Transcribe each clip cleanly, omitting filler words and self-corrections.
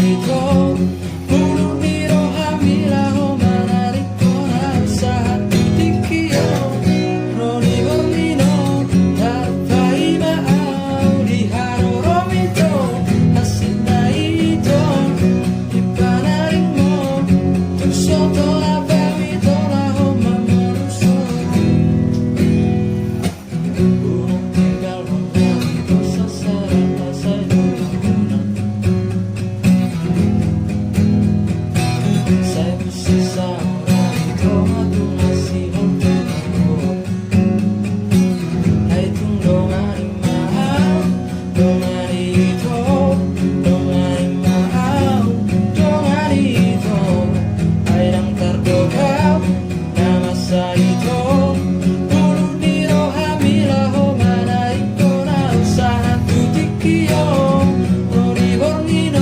ito Pulut ni rohami laho manadingkon Sahat tingkion DIBORNGIN Tarpaima DIHAROROM ito Haccit na ito DIPANADINGMON Tung tolap ito laho MAMOLUS Gunung TINGGALHON ito Sasada sa LUNGUNAN Sa BUSISAON ito atung MASIHOL ay Tung Dongani mahal Dongani ito Dongani mahal Dongani ito ay ang tardok nama sa ito Pulut ni rohami laho manadingkon Sahat tingkion DIBORNGIN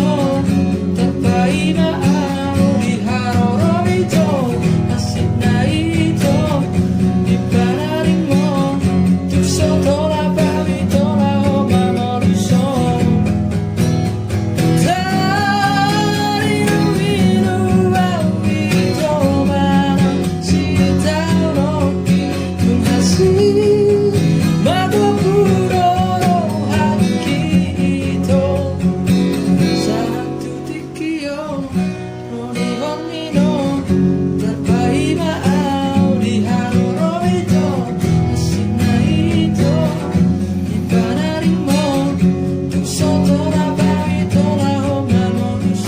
Tarpaima DIHAROROM ito Haccit na ito DIPANADINGMON Tung tolap ito laho MAMOLUS Dari uminuaw ito manang sitaw Tung Haccit magpapuro Haccit ito Sahat tingkion DIBORNGIN Tarpaima DIHAROROM ito Haccit na ito DIPANADINGMON Tung tolap ito laho MAMOLUS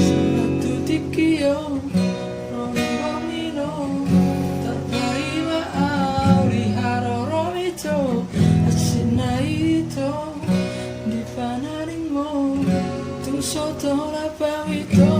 Sahat tingkion DIBORNGIN Tarpaima DIHAROROM ito Haccit na ito DIPANADINGMON Tung tolap ito